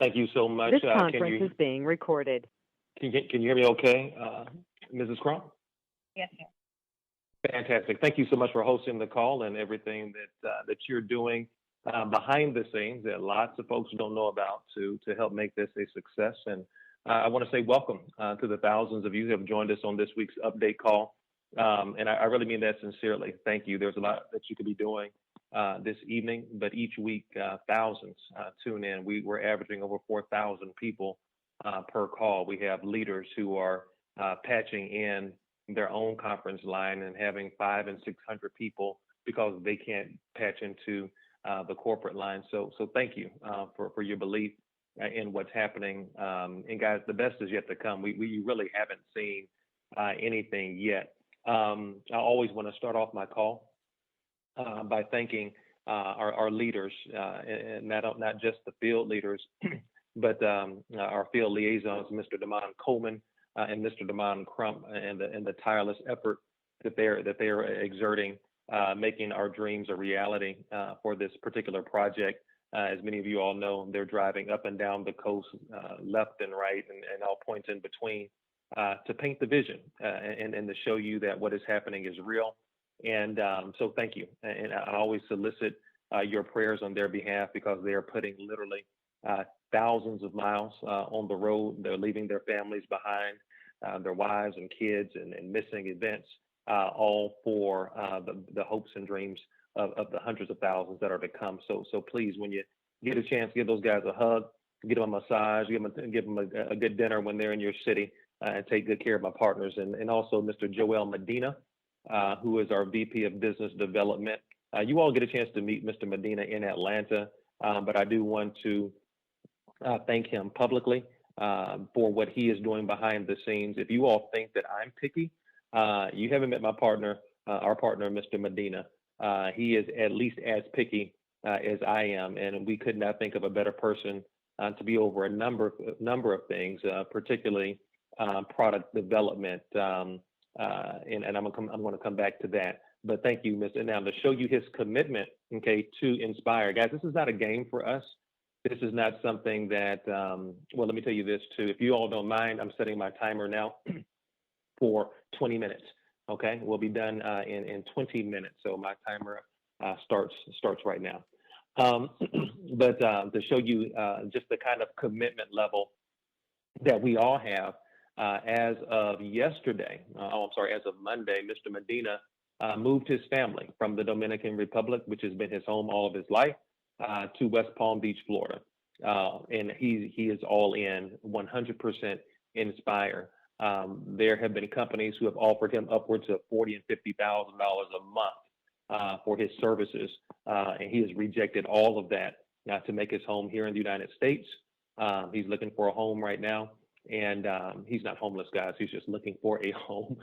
Thank you so much. This conference is being recorded. Can you hear me okay, Mrs. Crump? Yes, sir. Fantastic. Thank you so much for hosting the call and everything that you're doing behind the scenes that lots of folks don't know about to help make this a success. And I want to say welcome to the thousands of you who have joined us on this week's update call. And I really mean that sincerely. Thank you. There's a lot that you could be doing this evening, but each week thousands tune in. We're averaging over 4,000 people per call. We have leaders who are patching in their own conference line and having 500 and 600 people because they can't patch into the corporate line. So thank you for your belief in what's happening. And guys, the best is yet to come. We really haven't seen anything yet. I always want to start off my call by thanking our leaders, and not just the field leaders, but our field liaisons, Mr. Damon Coleman and Mr. Damon Crump, and the tireless effort that they're exerting, making our dreams a reality for this particular project. As many of you all know, they're driving up and down the coast, left and right, and all points in between, to paint the vision and to show you that what is happening is real. And so thank you. And I always solicit your prayers on their behalf because they are putting literally thousands of miles on the road. They're leaving their families behind, their wives and kids, and missing events, all for the hopes and dreams of the hundreds of thousands that are to come. So please, when you get a chance, give those guys a hug, give them a massage, give them a good dinner when they're in your city, and take good care of my partners. And also Mr. Joel Medina, who is our VP of Business Development. You all get a chance to meet Mr. Medina in Atlanta, but I do want to thank him publicly for what he is doing behind the scenes. If you all think that I'm picky, you haven't met my partner, our partner, Mr. Medina. He is at least as picky as I am, and we could not think of a better person to be over a number of things, particularly product development. And I'm going to come back to that. But thank you, Mr. Now, to show you his commitment, okay, to Nspire. Guys, this is not a game for us. This is not something that, well, let me tell you this too. If you all don't mind, I'm setting my timer now for 20 minutes, okay? We'll be done in 20 minutes. So my timer starts right now. But to show you just the kind of commitment level that we all have, as of yesterday, as of Monday, Mr. Medina moved his family from the Dominican Republic, which has been his home all of his life, to West Palm Beach, Florida. And he is all in 100% Nspire. There have been companies who have offered him upwards of $40,000 and $50,000 a month for his services, and he has rejected all of that to make his home here in the United States. He's looking for a home right now. And he's not homeless, guys. He's just looking for a home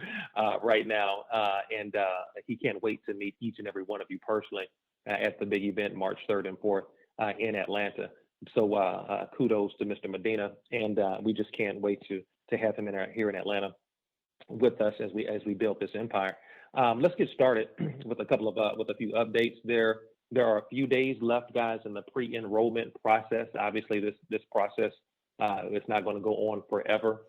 right now. And he can't wait to meet each and every one of you personally at the big event, March 3rd and 4th in Atlanta. So kudos to Mr. Medina. And we just can't wait to have him here in Atlanta with us as we build this empire. Let's get started with a few updates. There are a few days left, guys, in the pre-enrollment process. Obviously, this process it's not going to go on forever.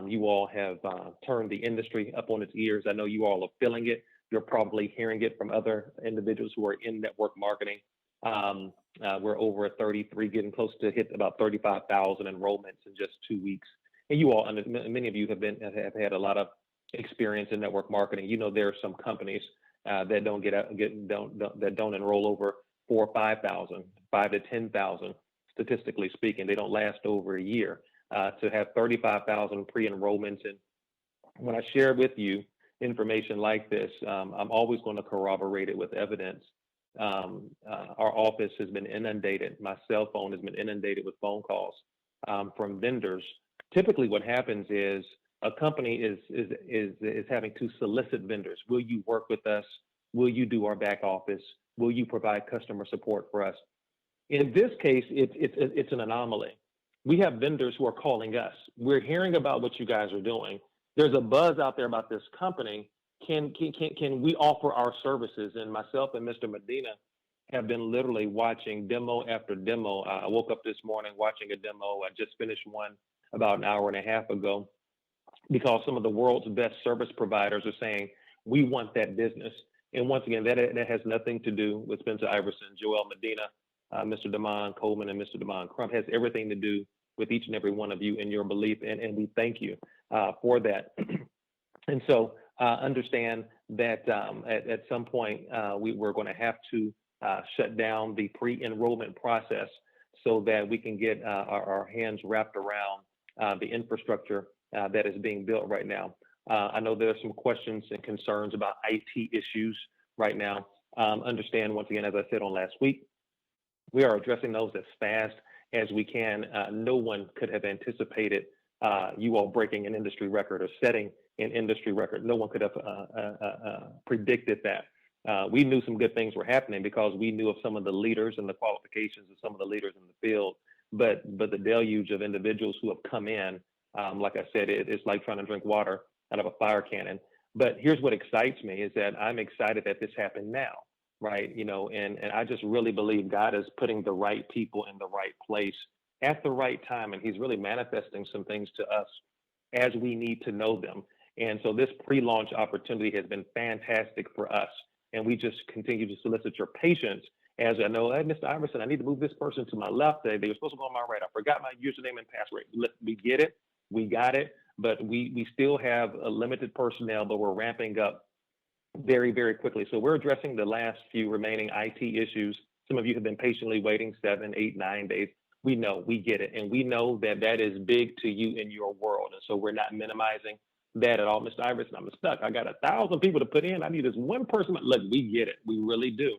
You all have turned the industry up on its ears. I know you all are feeling it. You're probably hearing it from other individuals who are in network marketing. We're over at 33, getting close to hit about 35,000 enrollments in just 2 weeks. And you all, many of you have had a lot of experience in network marketing. You know, there are some companies that don't enroll over 4,000 or 5,000, 5,000 to 10,000. Statistically speaking, they don't last over a year. To have 35,000 pre-enrollments, and when I share with you information like this, I'm always going to corroborate it with evidence. Our office has been inundated. My cell phone has been inundated with phone calls from vendors. Typically, what happens is a company is having to solicit vendors. Will you work with us? Will you do our back office? Will you provide customer support for us? In this case, it's an anomaly. We have vendors who are calling us. We're hearing about what you guys are doing. There's a buzz out there about this company. Can we offer our services? And myself and Mr. Medina have been literally watching demo after demo. I woke up this morning watching a demo. I just finished one about an hour and a half ago because some of the world's best service providers are saying, we want that business. And once again, that has nothing to do with Spencer Iverson, Joel Medina, Mr. Damon Coleman, and Mr. Damon Crump. It has everything to do with each and every one of you and your belief. And we thank you for that. And so understand that at some point, we're going to have to shut down the pre-enrollment process so that we can get our hands wrapped around the infrastructure that is being built right now. I know there are some questions and concerns about IT issues right now. Understand, once again, as I said on last week, we are addressing those as fast as we can. No one could have anticipated you all breaking an industry record or setting an industry record. No one could have predicted that. We knew some good things were happening because we knew of some of the leaders and the qualifications of some of the leaders in the field. But the deluge of individuals who have come in, like I said, it's like trying to drink water out of a fire cannon. But here's what excites me is that I'm excited that this happened now, right? You know, and I just really believe God is putting the right people in the right place at the right time. And he's really manifesting some things to us as we need to know them. And so this pre-launch opportunity has been fantastic for us. And we just continue to solicit your patience as I know, hey, Mr. Iverson, I need to move this person to my left. They were supposed to go on my right. I forgot my username and password. We get it. We got it. But we still have a limited personnel, but we're ramping up very, very quickly. So we're addressing the last few remaining IT issues. Some of you have been patiently waiting 7, 8, 9 days. We know, we get it. And we know that that is big to you in your world. And so we're not minimizing that at all. Mr. Iverson, I'm stuck. I got 1,000 people to put in. I need this one person. Look, we get it. We really do.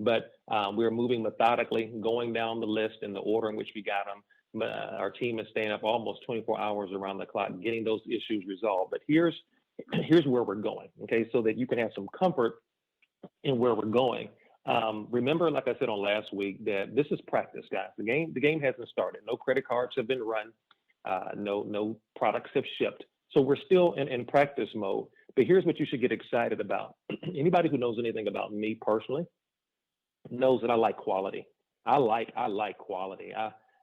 But we're moving methodically, going down the list in the order in which we got them. Our team is staying up almost 24 hours around the clock, getting those issues resolved. But here's where we're going, okay, so that you can have some comfort in where we're going. Remember, like I said on last week, that this is practice, guys. The game hasn't started. No credit cards have been run. No products have shipped. So we're still in practice mode. But here's what you should get excited about. Anybody who knows anything about me personally knows that I like quality. I like quality.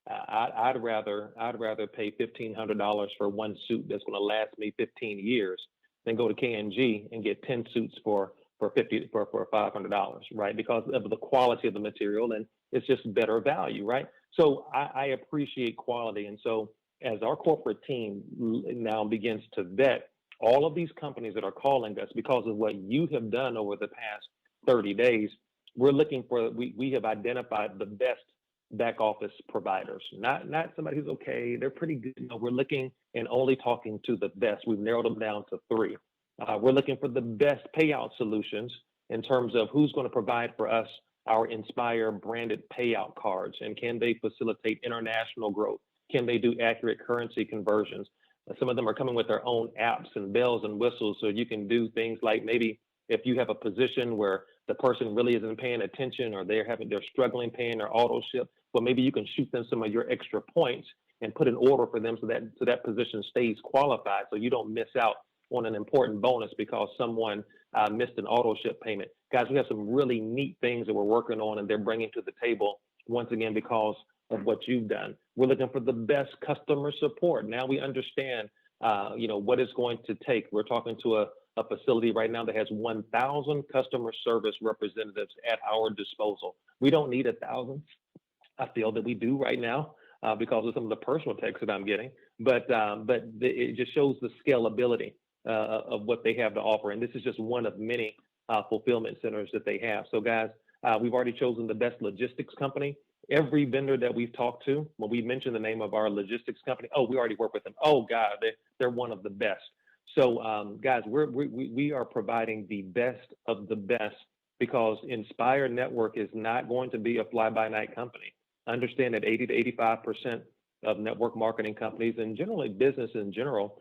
I'd rather pay $1,500 for one suit that's going to last me 15 years than go to K&G and get 10 suits for $500, right? Because of the quality of the material, and it's just better value, right? So I appreciate quality, and so as our corporate team now begins to vet all of these companies that are calling us because of what you have done over the past 30 days, we're looking for, we have identified the best back office providers, not somebody who's okay, they're pretty good. No, we're looking and only talking to the best. We've narrowed them down to 3. We're looking for the best payout solutions in terms of who's going to provide for us our Nspire branded payout cards, and can they facilitate international growth? Can they do accurate currency conversions? Some of them are coming with their own apps and bells and whistles, so you can do things like maybe if you have a position where the person really isn't paying attention or they're struggling paying their auto ship, well, maybe you can shoot them some of your extra points and put an order for them so that position stays qualified, so you don't miss out on an important bonus because someone missed an auto ship payment. Guys, we have some really neat things that we're working on and they're bringing to the table, once again, because of what you've done. We're looking for the best customer support. Now we understand, what it's going to take. We're talking to a facility right now that has 1,000 customer service representatives at our disposal. We don't need 1,000. I feel that we do right now because of some of the personal texts that I'm getting, but it just shows the scalability of what they have to offer. And this is just one of many fulfillment centers that they have. So guys, we've already chosen the best logistics company. Every vendor that we've talked to, when we mention the name of our logistics company, oh, we already work with them. Oh God, they're one of the best. So guys, we are providing the best of the best because Nspire Network is not going to be a fly-by-night company. Understand that 80 to 85% of network marketing companies and generally business in general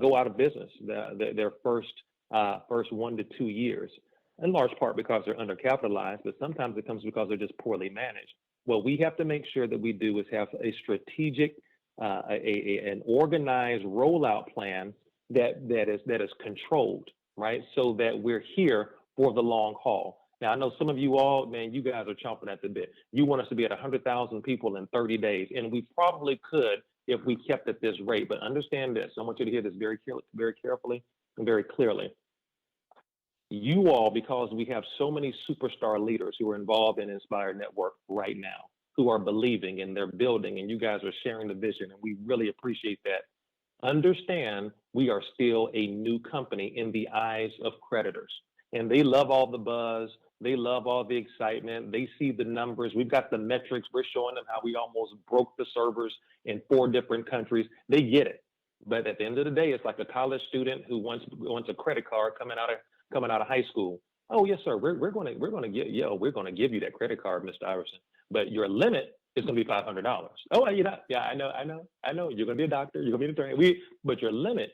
go out of business their first 1 to 2 years, in large part because they're undercapitalized, but sometimes it comes because they're just poorly managed. What we have to make sure that we do is have a strategic, an organized rollout plan that is controlled, right? So that we're here for the long haul. Now, I know some of you all, man, you guys are chomping at the bit. You want us to be at 100,000 people in 30 days, and we probably could if we kept at this rate. But understand this. I want you to hear this very carefully and very clearly. You all, because we have so many superstar leaders who are involved in Nspire Network right now, who are believing and they're building, and you guys are sharing the vision, and we really appreciate that. Understand we are still a new company in the eyes of creditors, and they love all the buzz. They love all the excitement. They see the numbers. We've got the metrics. We're showing them how we almost broke the servers in 4 different countries. They get it. But at the end of the day, it's like a college student who wants a credit card coming out of high school. Oh yes, sir. We're going to give you that credit card, Mr. Iverson. But your limit is going to be $500. Oh, you know, yeah, I know. You're going to be a doctor. You're going to be an attorney. But your limit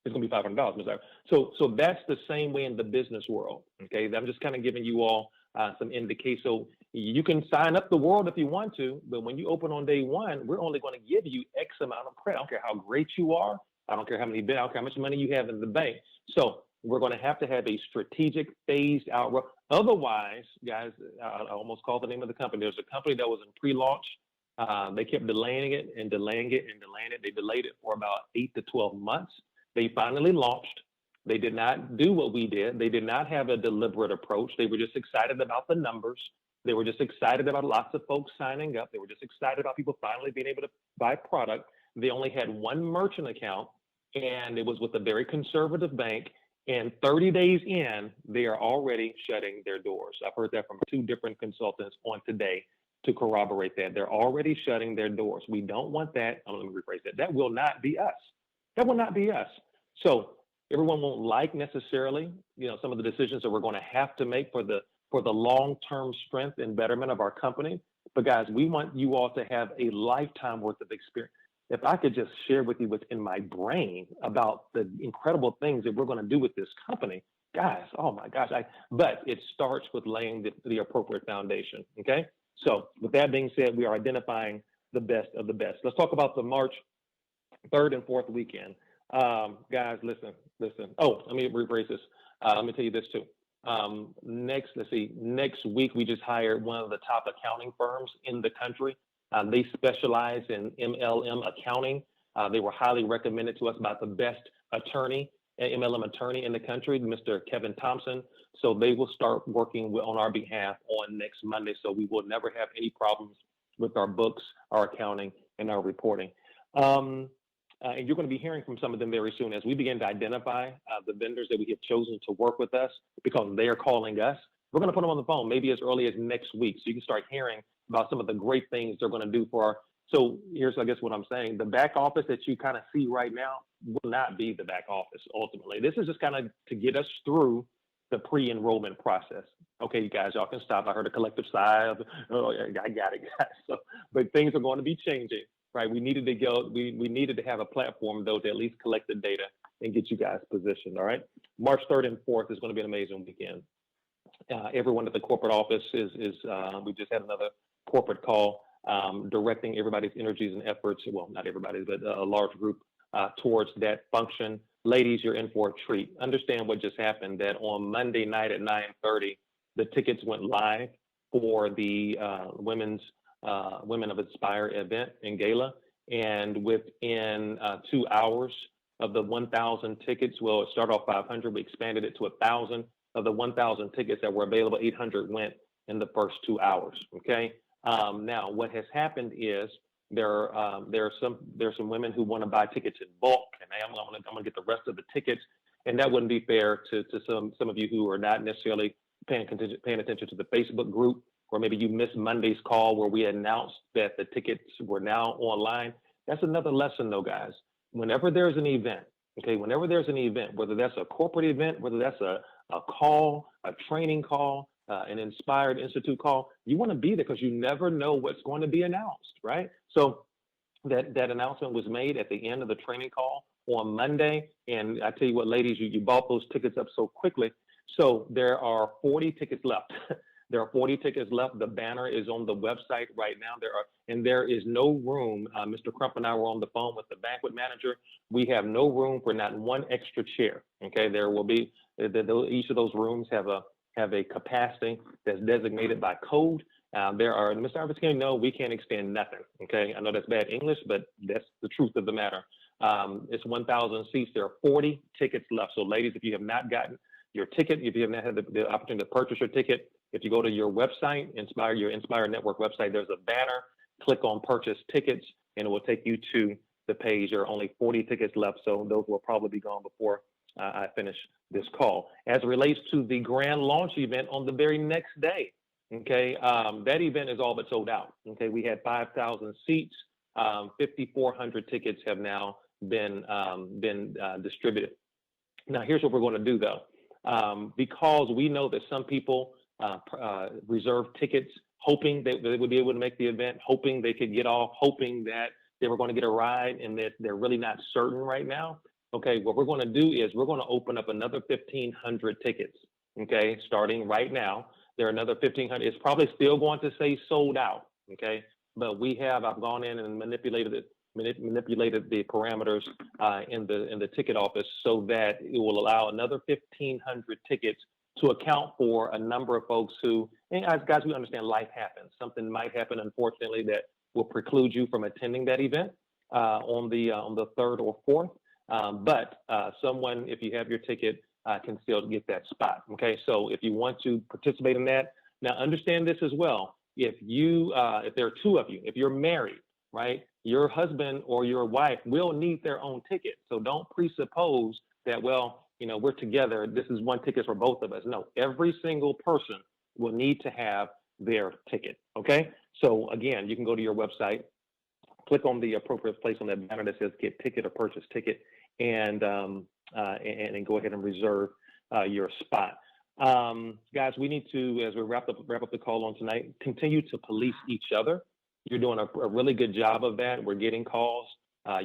is going to be $500, Mr. Iverson. So that's the same way in the business world. Okay, I'm just kind of giving you all some indication. So you can sign up the world if you want to, but when you open on day one, we're only going to give you X amount of credit. I don't care how great you are. I don't care how many, I don't care how much money you have in the bank. So we're going to have a strategic phased out. Otherwise, guys, I almost called the name of the company. There's a company that was in pre-launch. They kept delaying it and delaying it and delaying it. They delayed it for about 8 to 12 months. They finally launched. They did not do what we did. They did not have a deliberate approach. They were just excited about the numbers. They were just excited about lots of folks signing up. They were just excited about people finally being able to buy product. They only had one merchant account, and it was with a very conservative bank. And 30 days in, they are already shutting their doors. I've heard that from 2 different consultants on today to corroborate that. They're already shutting their doors. We don't want that. Let me rephrase that. That will not be us. That will not be us. So everyone won't like necessarily, some of the decisions that we're going to have to make for the long-term strength and betterment of our company. But guys, we want you all to have a lifetime worth of experience. If I could just share with you what's in my brain about the incredible things that we're going to do with this company, guys, oh my gosh. But it starts with laying the appropriate foundation, okay? So with that being said, we are identifying the best of the best. Let's talk about the March 3rd and 4th weekend. Guys, listen. Oh, let me rephrase this. Let me tell you this too. Next week, we just hired one of the top accounting firms in the country. They specialize in MLM accounting. They were highly recommended to us about the best MLM attorney in the country, Mr. Kevin Thompson. So they will start working on our behalf on next Monday. So we will never have any problems with our books, our accounting, and our reporting. And you're going to be hearing from some of them very soon as we begin to identify the vendors that we have chosen to work with us because they are calling us. We're going to put them on the phone maybe as early as next week. So you can start hearing about some of the great things they're going to do for our. So here's, I guess, what I'm saying. The back office that you kind of see right now will not be the back office ultimately. This is just kind of to get us through the pre-enrollment process. Okay, you guys, y'all can stop. I heard a collective sigh of, oh, I got it, guys. So, but things are going to be changing. Right, we needed to go. We needed to have a platform though to at least collect the data and get you guys positioned. All right, March 3rd and 4th is going to be an amazing weekend. Everyone at the corporate office is. We just had another corporate call, directing everybody's energies and efforts. Well, not everybody's, but a large group towards that function. Ladies, you're in for a treat. Understand what just happened. That on Monday night at 9:30, the tickets went live for the Women of Nspire event in Gala, and within 2 hours of the 1,000 tickets, well, it started off 500, we expanded it to 1,000. Of the 1,000 tickets that were available, 800 went in the first 2 hours. Okay. Now, what has happened is there are some women who want to buy tickets in bulk, and I'm going to get the rest of the tickets, and that wouldn't be fair to some of you who are not necessarily paying attention to the Facebook group. Or maybe you missed Monday's call where we announced that the tickets were now online. That's another lesson though, guys. Whenever there's an event, whether that's a corporate event, whether that's a call, a training call, an Inspired Institute call, you want to be there because you never know what's going to be announced, right? So that announcement was made at the end of the training call on Monday. And I tell you what, ladies, you bought those tickets up so quickly. So there are 40 tickets left. There are 40 tickets left. The banner is on the website right now. There is no room. Mr. Crump and I were on the phone with the banquet manager. We have no room for not one extra chair. Okay, there will be each of those rooms have have a capacity that's designated by code. There are, Mr. Iverson, no, we can't extend nothing, okay? I know that's bad English, but that's the truth of the matter. It's 1,000 seats. There are 40 tickets left. So ladies, if you have not gotten your ticket, if you have not had the opportunity to purchase your ticket, if you go to your website, your Nspire Network website, there's a banner, click on purchase tickets, and it will take you to the page. There are only 40 tickets left, so those will probably be gone before I finish this call. As it relates to the grand launch event on the very next day, okay, that event is all but sold out. Okay, we had 5,000 seats. 5,400 tickets have now been distributed. Now, here's what we're going to do, though, because we know that some people reserve tickets hoping that they would be able to make the event, hoping they could get off, hoping that they were going to get a ride, and that they're really not certain right now. Okay, what we're going to do is we're going to open up another 1,500 tickets. Okay, starting right now, there are another 1,500. It's probably still going to say sold out. Okay, but I've gone in and manipulated the parameters in the ticket office so that it will allow another 1,500 tickets to account for a number of folks who, and guys, we understand life happens. Something might happen, unfortunately, that will preclude you from attending that event on the 3rd or 4th. But someone, if you have your ticket, can still get that spot. Okay, so if you want to participate in that, now understand this as well. If there are two of you, if you're married, right, your husband or your wife will need their own ticket. So don't presuppose that, well, we're together, this is one ticket for both of us. No, every single person will need to have their ticket, okay? So again, you can go to your website, click on the appropriate place on that banner that says get ticket or purchase ticket, and go ahead and reserve your spot. Guys, we need to, as we wrap up the call on tonight, continue to police each other. You're doing a really good job of that. We're getting calls.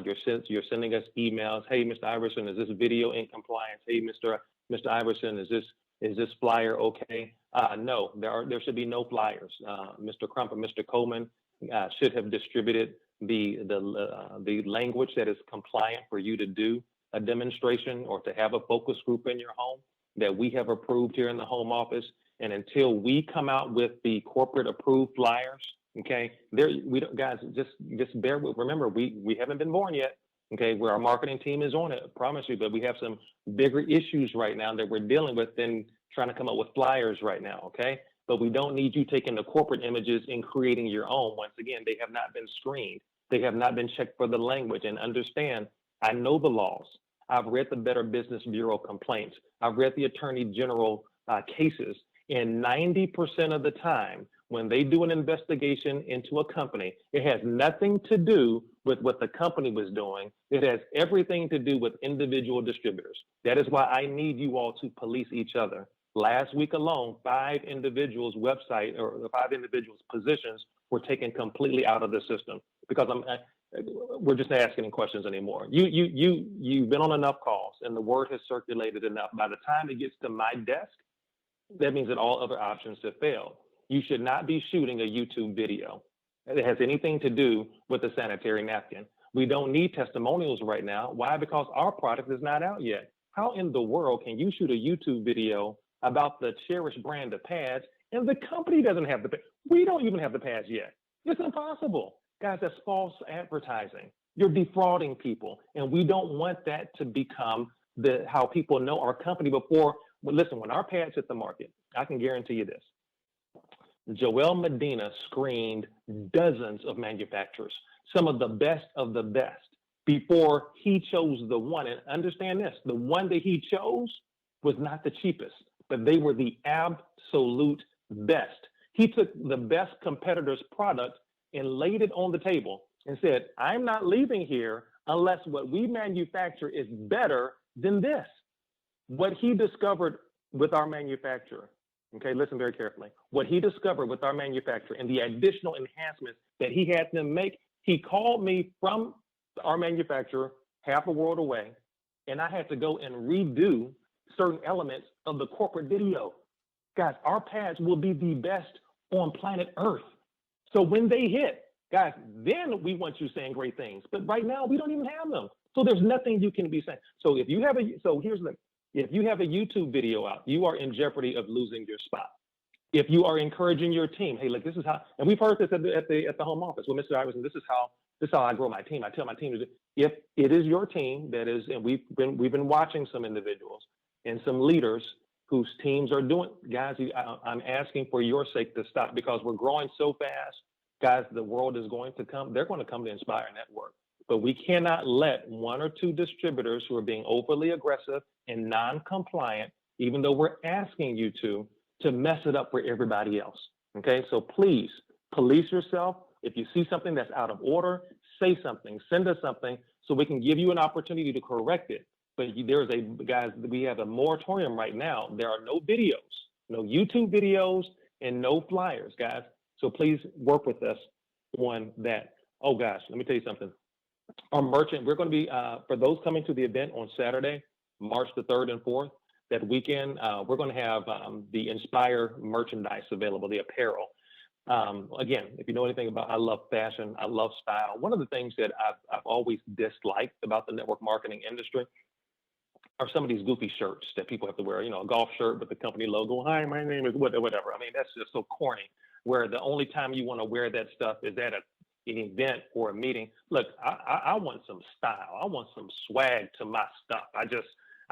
You're sending us emails. Hey, Mr. Iverson, is this video in compliance? Hey, Mr. Iverson, is this flyer okay? No, there should be no flyers. Mr. Crump and Mr. Coleman should have distributed the language that is compliant for you to do a demonstration or to have a focus group in your home that we have approved here in the home office. And until we come out with the corporate approved flyers, okay, guys, just bear with. Remember, we haven't been born yet. Okay, where our marketing team is on it, I promise you, but we have some bigger issues right now that we're dealing with than trying to come up with flyers right now. Okay, but we don't need you taking the corporate images and creating your own. Once again, they have not been screened. They have not been checked for the language. And understand, I know the laws. I've read the Better Business Bureau complaints. I've read the Attorney General cases. And 90% of the time, when they do an investigation into a company, it has nothing to do with what the company was doing. It has everything to do with individual distributors. That is why I need you all to police each other. Last week alone, 5 individuals' website or 5 individuals' positions were taken completely out of the system because we're just not asking any questions anymore. You've been on enough calls and the word has circulated enough. By the time it gets to my desk, that means that all other options have failed. You should not be shooting a YouTube video that has anything to do with the sanitary napkin. We don't need testimonials right now. Why? Because our product is not out yet. How in the world can you shoot a YouTube video about the cherished brand of pads and the company doesn't have the pads? We don't even have the pads yet. It's impossible. Guys, that's false advertising. You're defrauding people. And we don't want that to become how people know our company before. Well, listen, when our pads hit the market, I can guarantee you this. Joel Medina screened dozens of manufacturers, some of the best, before he chose the one. And understand this, the one that he chose was not the cheapest, but they were the absolute best. He took the best competitor's product and laid it on the table and said, I'm not leaving here unless what we manufacture is better than this. What he discovered with our manufacturer, okay, listen very carefully. What he discovered with our manufacturer and the additional enhancements that he had them make, he called me from our manufacturer half a world away, and I had to go and redo certain elements of the corporate video. Guys, our pads will be the best on planet Earth. So when they hit, guys, then we want you saying great things. But right now, we don't even have them. So there's nothing you can be saying. So if you have so here's the, If you have a YouTube video out, you are in jeopardy of losing your spot. If you are encouraging your team, hey, look, this is how, and we've heard this at the home office with Mr. Iverson. This is how I grow my team. I tell my team to do. If it is your team that is, and we've been watching some individuals and some leaders whose teams are doing, guys, I'm asking for your sake to stop, because we're growing so fast, guys. The world is going to come. They're going to come to Nspire Network, but we cannot let one or two distributors who are being overly aggressive and non-compliant, even though we're asking you to mess it up for everybody else. Okay, so please police yourself. If you see something that's out of order, say something, send us something so we can give you an opportunity to correct it. But guys, we have a moratorium right now. There are no videos, no YouTube videos, and no flyers, guys. So please work with us on that. Oh gosh, let me tell you something. Our merchant, we're going to be, for those coming to the event on Saturday, March the 3rd and 4th, that weekend, we're going to have the Nspire merchandise available, the apparel. Again, if you know anything about, I love fashion, I love style. One of the things that I've always disliked about the network marketing industry are some of these goofy shirts that people have to wear, you know, a golf shirt with the company logo. Hi, my name is whatever. I mean, that's just so corny, where the only time you want to wear that stuff is at an event or a meeting. Look, I want some style. I want some swag to my stuff.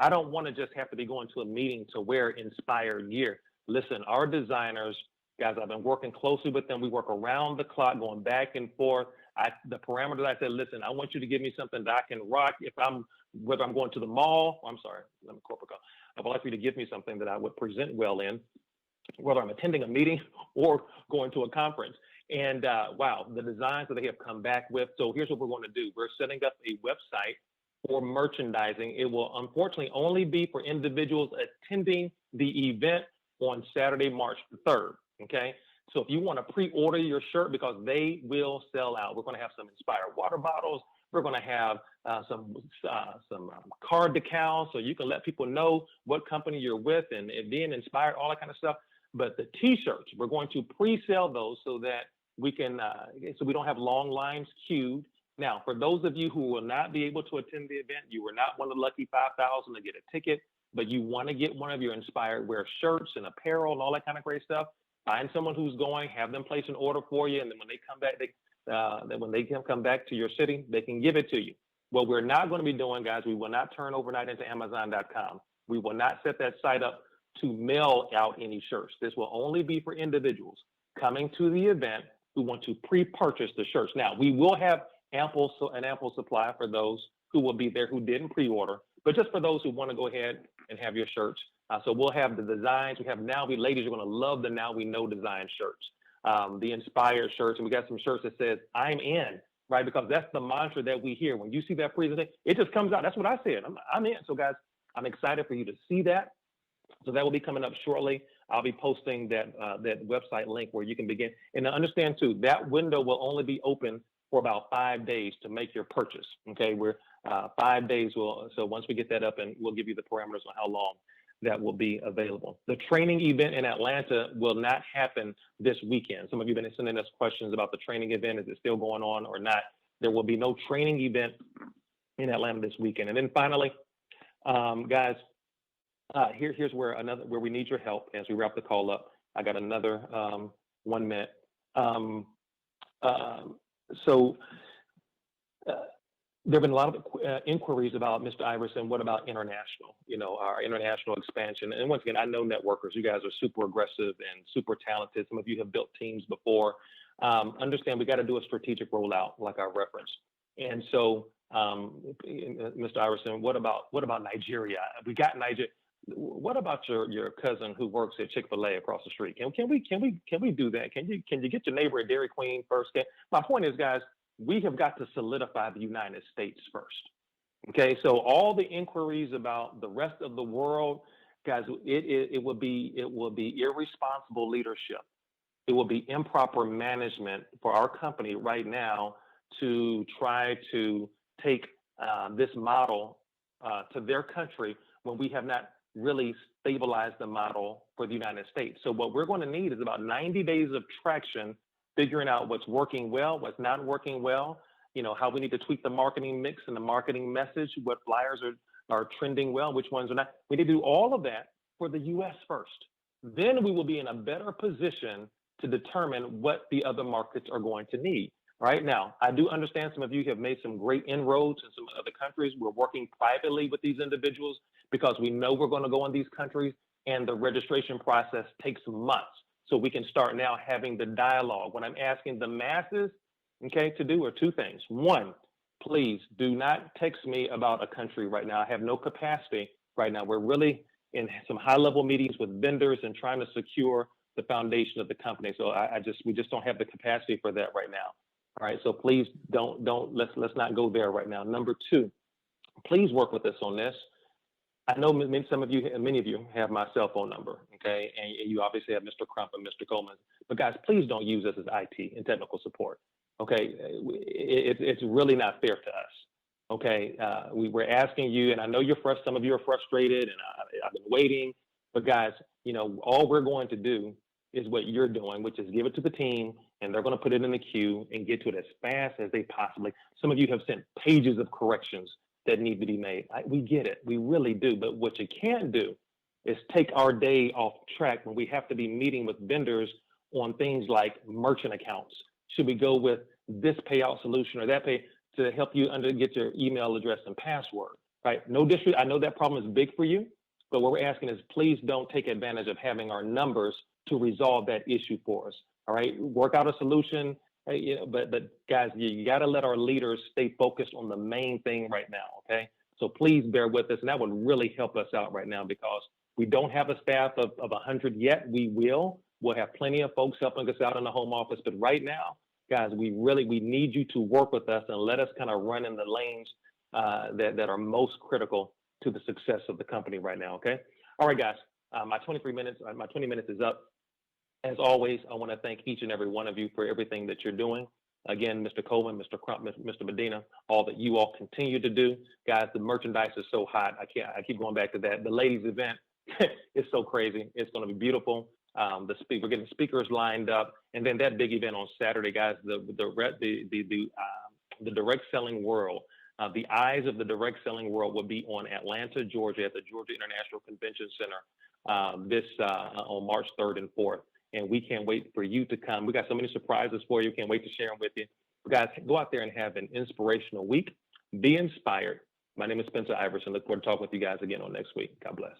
I don't want to just have to be going to a meeting to wear Nspire gear. Listen, our designers, guys, I've been working closely with them. We work around the clock, going back and forth. The parameters, I said, listen, I want you to give me something that I can rock whether I'm going to the mall, I'm sorry, let me corporate call. I would like for you to give me something that I would present well in, whether I'm attending a meeting or going to a conference. And wow, the designs that they have come back with. So here's what we're going to do. We're setting up a website for merchandising. It will unfortunately only be for individuals attending the event on Saturday, March the 3rd. Okay. So if you want to pre-order your shirt, because they will sell out, we're going to have some Nspire water bottles. We're going to have some card decals, so you can let people know what company you're with and being inspired, all that kind of stuff. But the T-shirts, we're going to pre-sell those so that we can, so we don't have long lines queued. Now, for those of you who will not be able to attend the event, you were not one of the lucky 5,000 to get a ticket, but you want to get one of your Nspire wear shirts and apparel and all that kind of great stuff. Find someone who's going, have them place an order for you, and then when they come back, when they come back to your city, they can give it to you. What we're not going to be doing, guys, we will not turn overnight into Amazon.com. We will not set that site up to mail out any shirts. This will only be for individuals coming to the event who want to pre-purchase the shirts. Now, we will have an ample supply for those who will be there who didn't pre-order, but just for those who want to go ahead and have your shirts. So we'll have the designs. We have Now We Ladies are going to love the Now We Know design shirts, the Inspired shirts, and we got some shirts that says "I'm in," right? Because that's the mantra that we hear when you see that presentation. It just comes out. That's what I said. I'm in. So guys, I'm excited for you to see that. So that will be coming up shortly. I'll be posting that website link where you can begin. And to understand too, that window will only be open for about 5 days to make your purchase. Okay, we're 5 days. So once we get that up, and we'll give you the parameters on how long that will be available. The training event in Atlanta will not happen this weekend. Some of you have been sending us questions about the training event. Is it still going on or not? There will be no training event in Atlanta this weekend. And then finally, guys, here's where we need your help as we wrap the call up. I got another 1 minute. There have been a lot of inquiries about Mr. Iverson. What about international? You know, our international expansion. And once again, I know networkers. You guys are super aggressive and super talented. Some of you have built teams before. Understand we got to do a strategic rollout, like I referenced. And so, Mr. Iverson, what about Nigeria? We got Nigeria. What about your cousin who works at Chick-fil-A across the street? Can we do that? Can you get your neighbor at Dairy Queen first? My point is, guys, we have got to solidify the United States first. Okay, so all the inquiries about the rest of the world, guys, it will be irresponsible leadership. It will be improper management for our company right now to try to take this model to their country when we have not really stabilized the model for the United States. So what we're going to need is about 90 days of traction, figuring out what's working well, what's not working well, you know, how we need to tweak the marketing mix and the marketing message, what flyers are trending well, which ones are not. We need to do all of that for the U.S. first. Then we will be in a better position to determine what the other markets are going to need. Right now, I do understand some of you have made some great inroads in some other countries. We're working privately with these individuals because we know we're going to go in these countries, and the registration process takes months. So we can start now having the dialogue. What I'm asking the masses, okay, to do are two things. One, please do not text me about a country right now. I have no capacity right now. We're really in some high-level meetings with vendors and trying to secure the foundation of the company. So we just don't have the capacity for that right now. All right, so please let's not go there right now. Number two, please work with us on this. I know many of you have my cell phone number, okay, and you obviously have Mr. Crump and Mr. Coleman. But guys, please don't use us as IT and technical support, okay? It's really not fair to us, okay? We're asking you, and I know some of you are frustrated, and I've been waiting. But guys, all we're going to do is what you're doing, which is give it to the team, and they're going to put it in the queue and get to it as fast as they possibly. Some of you have sent pages of corrections that need to be made. We get it, we really do. But what you can't do is take our day off track when we have to be meeting with vendors on things like merchant accounts. Should we go with this payout solution or that pay to help you get your email address and password, right? No disrespect, I know that problem is big for you, but what we're asking is please don't take advantage of having our numbers to resolve that issue for us. All right, work out a solution. But guys, you got to let our leaders stay focused on the main thing right now. Okay, so please bear with us, and that would really help us out right now because we don't have a staff of 100 yet. We'll have plenty of folks helping us out in the home office, but right now, guys, we need you to work with us and let us kind of run in the lanes that are most critical to the success of the company right now. Okay, all right, guys, my 20 minutes is up. As always, I want to thank each and every one of you for everything that you're doing. Again, Mr. Coleman, Mr. Crump, Mr. Medina, all that you all continue to do. Guys, the merchandise is so hot. I keep going back to that. The ladies event is so crazy. It's going to be beautiful. We're getting speakers lined up. And then that big event on Saturday, guys, the direct selling world. The eyes of the direct selling world will be on Atlanta, Georgia at the Georgia International Convention Center on March 3rd and 4th. And we can't wait for you to come. We got so many surprises for you. Can't wait to share them with you. But guys, go out there and have an inspirational week. Be inspired. My name is Spencer Iverson. Look forward to talking with you guys again on next week. God bless.